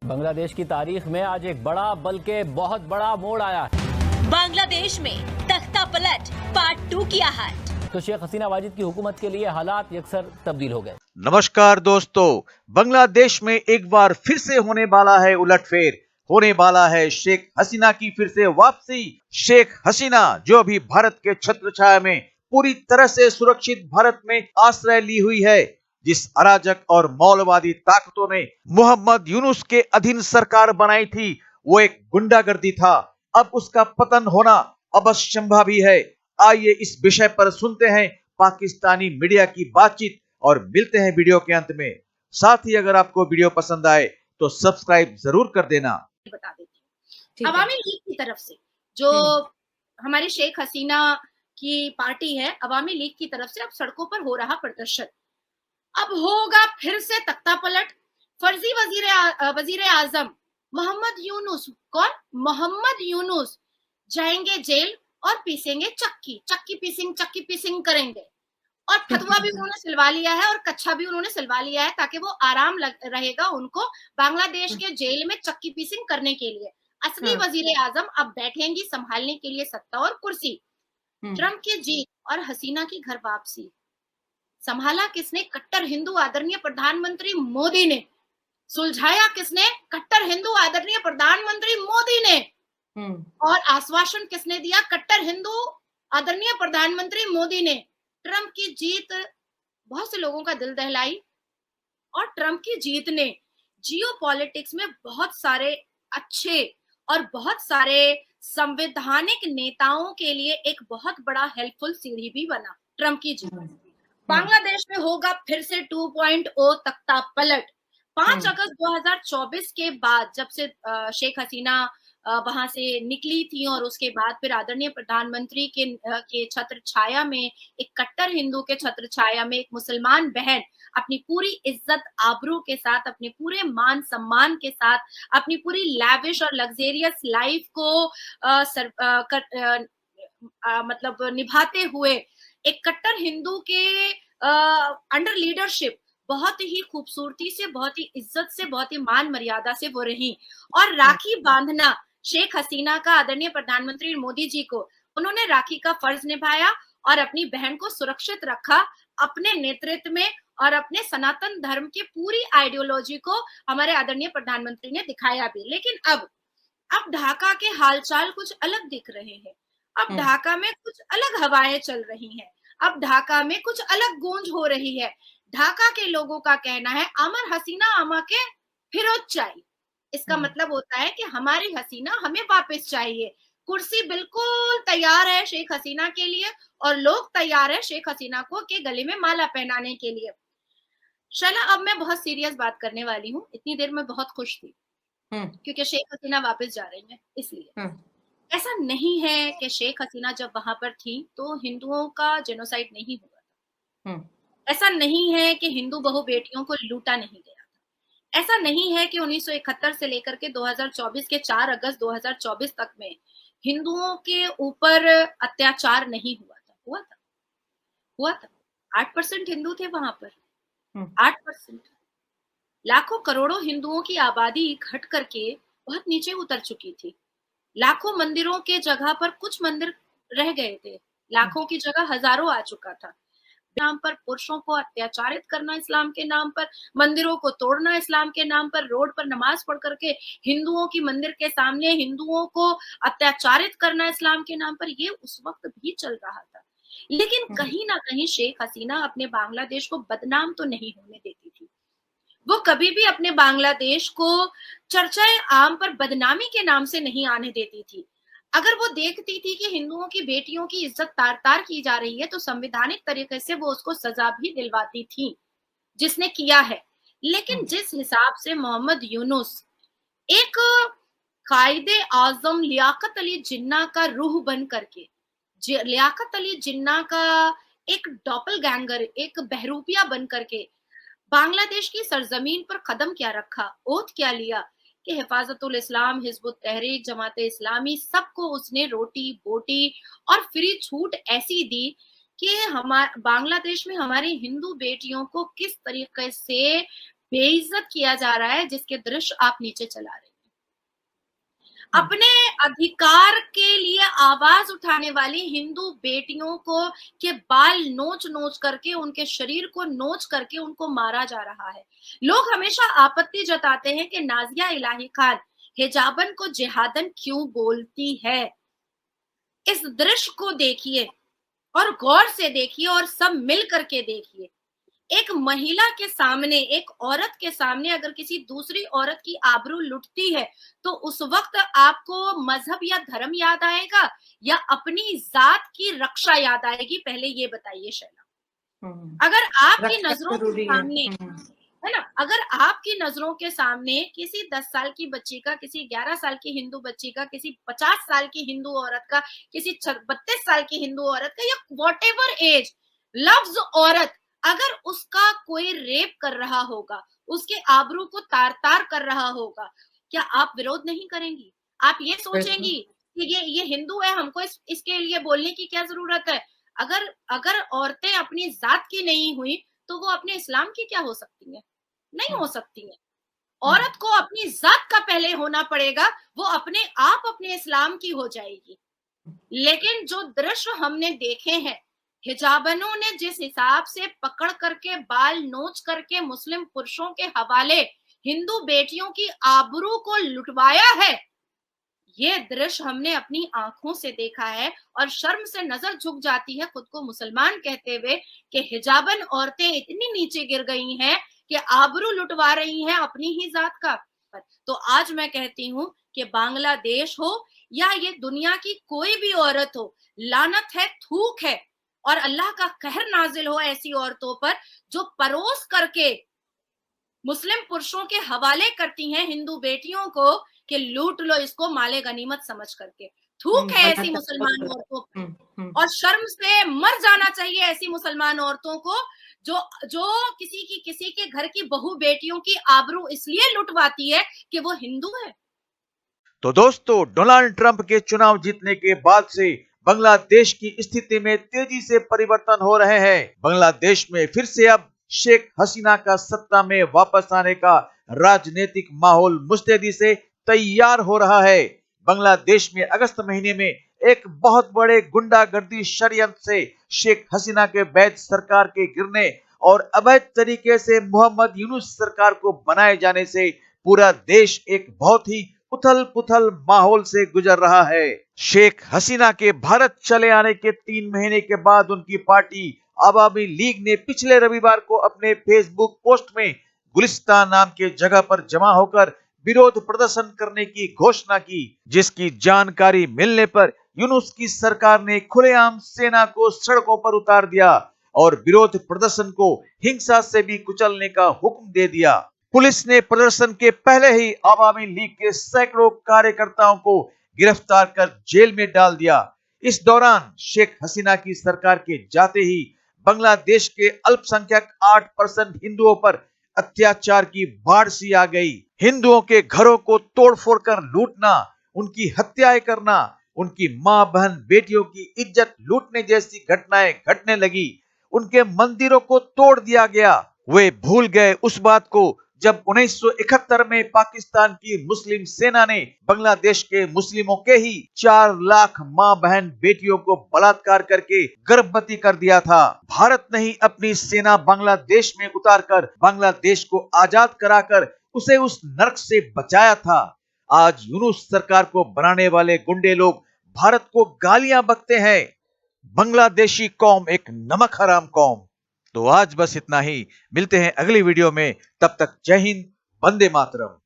बांग्लादेश की तारीख में आज एक बड़ा बल्कि बहुत बड़ा मोड़ आया है। बांग्लादेश में तख्ता पलट पार्ट 2 की आहट। तो शेख हसीना वाजिद की हुकूमत के लिए हालात यकसर तब्दील हो गए। नमस्कार दोस्तों, बांग्लादेश में एक बार फिर से होने वाला है उलटफेर। होने वाला है शेख हसीना की फिर से वापसी। शेख हसीना जो अभी भारत के छत्रछाया में पूरी तरह से सुरक्षित भारत में आश्रय ली हुई है, जिस अराजक और मौलवादी ताकतों ने मोहम्मद यूनुस के अधीन सरकार बनाई थी, वो एक गुंडागर्दी था। अब उसका पतन होना अवश्यंभावी है। आइए इस विषय पर सुनते हैं पाकिस्तानी मीडिया की बातचीत और मिलते हैं वीडियो के अंत में। साथ ही अगर आपको वीडियो पसंद आए तो सब्सक्राइब जरूर कर देना। बता देती हूँ। अवामी लीग की तरफ से जो हमारी शेख हसीना की पार्टी है, अवामी लीग की तरफ से अब सड़कों पर हो रहा प्रदर्शन। अब होगा फिर से तख्ता पलट। फर्जी वजीर आजम मोहम्मद यूनुस, कौन? मोहम्मद यूनुस जाएंगे जेल और पीसेंगे चक्की पीसिंग करेंगे। और फतवा भी उन्होंने सिलवा लिया है और कच्छा भी उन्होंने सिलवा लिया है, ताकि वो आराम रहेगा उनको बांग्लादेश के जेल में चक्की पीसिंग करने के लिए। असली वजीर आजम अब बैठेंगी संभालने के लिए सत्ता और कुर्सी। ट्रंप की जीत और हसीना की घर वापसी संभाला किसने? कट्टर हिंदू आदरणीय प्रधानमंत्री मोदी ने। सुलझाया किसने? कट्टर हिंदू आदरणीय प्रधानमंत्री मोदी ने। और आश्वासन किसने दिया? कट्टर हिंदू आदरणीय प्रधानमंत्री मोदी ने। ट्रंप की जीत बहुत से लोगों का दिल दहलाई और ट्रंप की जीत ने जियोपॉलिटिक्स में बहुत सारे अच्छे और बहुत सारे संवैधानिक नेताओं के लिए एक बहुत बड़ा हेल्पफुल सीढ़ी भी बना। ट्रंप की जीत। बांग्लादेश में होगा फिर से 2.0 तख्ता पलट। 5 अगस्त 2024 के बाद, जब से शेख हसीना वहां से निकली थी और उसके बाद फिर आदरणीय प्रधानमंत्री के छत्र छाया में, एक कट्टर हिंदू के छत्र छाया में एक मुसलमान बहन अपनी पूरी इज्जत आबरू के साथ, अपने पूरे मान सम्मान के साथ, अपनी पूरी लैविश और लग्जेरियस लाइफ को मतलब निभाते हुए एक कट्टर हिंदू के अंडर लीडरशिप बहुत ही खूबसूरती से, बहुत ही इज्जत से, बहुत ही मान मर्यादा से वो रही। और राखी बांधना शेख हसीना का आदरणीय प्रधानमंत्री मोदी जी को, उन्होंने राखी का फर्ज निभाया और अपनी बहन को सुरक्षित रखा अपने नेतृत्व में, और अपने सनातन धर्म की पूरी आइडियोलॉजी को हमारे आदरणीय प्रधानमंत्री ने दिखाया भी। लेकिन अब ढाका के हालचाल कुछ अलग दिख रहे हैं। अब ढाका में कुछ अलग हवाएं चल रही हैं। अब ढाका में कुछ अलग गूंज हो रही है। ढाका के लोगों का कहना है अमर हसीना आमा के फिरोज चाहिए। इसका मतलब होता है कि हमारी हसीना हमें वापस चाहिए। कुर्सी बिल्कुल तैयार है शेख हसीना के लिए और लोग तैयार है शेख हसीना को के गले में माला पहनाने के लिए। शैला, अब मैं बहुत सीरियस बात करने वाली हूँ। इतनी देर में बहुत खुश थी क्योंकि शेख हसीना वापस जा रही है, इसलिए। ऐसा नहीं है कि शेख हसीना जब वहां पर थी तो हिंदुओं का जेनोसाइड नहीं हुआ था। ऐसा नहीं है कि हिंदू बहु बेटियों को लूटा नहीं गया था। ऐसा नहीं है कि 1971 से लेकर के 2024 के 4 अगस्त 2024 तक में हिंदुओं के ऊपर अत्याचार नहीं हुआ था। हुआ था। 8% हिंदू थे वहां पर। 8%। लाखों करोड़ों हिंदुओं की आबादी घट करके बहुत नीचे उतर चुकी थी। लाखों मंदिरों के जगह पर कुछ मंदिर रह गए थे। लाखों की जगह हजारों आ चुका था। नाम पर पुरुषों को अत्याचारित करना इस्लाम के नाम पर, मंदिरों को तोड़ना इस्लाम के नाम पर, रोड पर नमाज पढ़ करके हिंदुओं की मंदिर के सामने हिंदुओं को अत्याचारित करना इस्लाम के नाम पर, ये उस वक्त भी चल रहा था। लेकिन कहीं ना कहीं शेख हसीना अपने बांग्लादेश को बदनाम तो नहीं होने देती थी। वो कभी भी अपने बांग्लादेश को चर्चाएं आम पर बदनामी के नाम से नहीं आने देती थी। अगर वो देखती थी कि हिंदुओं की बेटियों की इज्जत तार तार की जा रही है तो संवैधानिक तरीके से वो उसको सजा भी दिलवाती थी, जिसने किया है। लेकिन जिस हिसाब से मोहम्मद यूनुस एक कायदे आजम लियाकत अली जिन्ना का रूह बन करके, लियाकत अली जिन्ना का एक डॉपलगैंगर, एक बहरूपिया बन करके बांग्लादेश की सरजमीन पर कदम क्या रखा, ओथ क्या लिया कि हिफाजतुल इस्लाम, हिजबुत तहरीक, जमाते इस्लामी, सबको उसने रोटी बोटी और फ्री छूट ऐसी दी कि बांग्लादेश में हमारी हिंदू बेटियों को किस तरीके से बेइज्जत किया जा रहा है, जिसके दृश्य आप नीचे चला रहे हैं। अपने अधिकार के लिए आवाज उठाने वाली हिंदू बेटियों को के बाल नोच नोच करके, उनके शरीर को नोच करके उनको मारा जा रहा है। लोग हमेशा आपत्ति जताते हैं कि नाजिया इलाही खान हिजाबन को जिहादन क्यों बोलती है। इस दृश्य को देखिए और गौर से देखिए और सब मिल करके देखिए। एक महिला के सामने, एक औरत के सामने अगर किसी दूसरी औरत की आबरू लुटती है तो उस वक्त आपको मजहब या धर्म याद आएगा या अपनी जात की रक्षा याद आएगी? पहले ये बताइए शैला। अगर आपकी नजरों के सामने, है ना, अगर आपकी नजरों के सामने किसी 10 साल की बच्ची का, किसी 11 साल की हिंदू बच्ची का, किसी 50 साल की हिंदू औरत का, किसी 32 साल की हिंदू औरत का, या व्हाटएवर एज लफ्ज औरत, अगर उसका कोई रेप कर रहा होगा, उसके आबरू को तार तार कर रहा होगा, क्या आप विरोध नहीं करेंगी? आप ये सोचेंगी कि ये हिंदू है, हमको इसके लिए बोलने की क्या जरूरत है? अगर औरतें अपनी जात की नहीं हुई तो वो अपने इस्लाम की क्या हो सकती है? नहीं हो सकती है। औरत को अपनी जात का पहले होना पड़ेगा, वो अपने आप अपने इस्लाम की हो जाएगी। लेकिन जो दृश्य हमने देखे हैं, हिजाबनों ने जिस हिसाब से पकड़ करके बाल नोच करके मुस्लिम पुरुषों के हवाले हिंदू बेटियों की आबरू को लुटवाया है, ये दृश्य हमने अपनी आंखों से देखा है और शर्म से नजर झुक जाती है खुद को मुसलमान कहते हुए कि हिजाबन औरतें इतनी नीचे गिर गई हैं कि आबरू लुटवा रही हैं अपनी ही जात का। तो आज मैं कहती हूं कि बांग्लादेश हो या ये दुनिया की कोई भी औरत हो, लानत है, थूक है और अल्लाह का कहर नाजिल हो ऐसी औरतों पर जो परोस करके मुस्लिम पुरुषों के हवाले करती हैं हिंदू बेटियों को कि लूट लो इसको माले गनीमत समझ करके। थूक है ऐसी मुसलमान औरतों पर और शर्म से मर जाना चाहिए ऐसी मुसलमान औरतों को जो किसी के घर की बहू बेटियों की आबरू इसलिए लुटवाती है कि वो हिंदू है। तो दोस्तों, डोनाल्ड ट्रंप के चुनाव जीतने के बाद से बांग्लादेश की स्थिति में तेजी से परिवर्तन हो रहे हैं। बांग्लादेश में फिर से अब शेख हसीना का सत्ता में वापस आने का राजनीतिक माहौल मुस्तैदी से तैयार हो रहा है। बांग्लादेश में अगस्त महीने में एक बहुत बड़े गुंडागर्दी षड्यंत्र से शेख हसीना के वैध सरकार के गिरने और अवैध तरीके से मोहम्मद यूनुस सरकार को बनाए जाने से पूरा देश एक बहुत ही उथल पुथल माहौल से गुजर रहा है। शेख हसीना के भारत चले आने के 3 महीने के बाद उनकी पार्टी अवामी लीग ने पिछले रविवार को अपने फेसबुक पोस्ट में गुलिस्तान नाम के जगह पर जमा होकर विरोध प्रदर्शन करने की घोषणा की, जिसकी जानकारी मिलने पर यूनुस की सरकार ने खुलेआम सेना को सड़कों पर उतार दिया और विरोध प्रदर्शन को हिंसा से भी कुचलने का हुक्म दे दिया। पुलिस ने प्रदर्शन के पहले ही अवामी लीग के सैकड़ों कार्यकर्ताओं को गिरफ्तार कर जेल में डाल दिया। इस दौरान शेख हसीना की सरकार के जाते ही बांग्लादेश के अल्पसंख्यक 8% हिंदुओं पर अत्याचार की बाढ़ सी आ गई। हिंदुओं के घरों को तोड़फोड़ कर लूटना, उनकी हत्याएं करना, उनकी मां बहन बेटियों की इज्जत लूटने जैसी घटनाएं घटने लगी। उनके मंदिरों को तोड़ दिया गया। वे भूल गए उस बात को जब 1971 में पाकिस्तान की मुस्लिम सेना ने बांग्लादेश के मुस्लिमों के ही 4 लाख मां बहन बेटियों को बलात्कार करके गर्भवती कर दिया था। भारत ने ही अपनी सेना बांग्लादेश में उतारकर बांग्लादेश को आजाद कराकर उसे उस नरक से बचाया था। आज यूनुस सरकार को बनाने वाले गुंडे लोग भारत को गालियां बकते हैं। बांग्लादेशी कौम एक नमक हराम कौम। तो आज बस इतना ही, मिलते हैं अगली वीडियो में, तब तक जय हिंद, वंदे मातरम।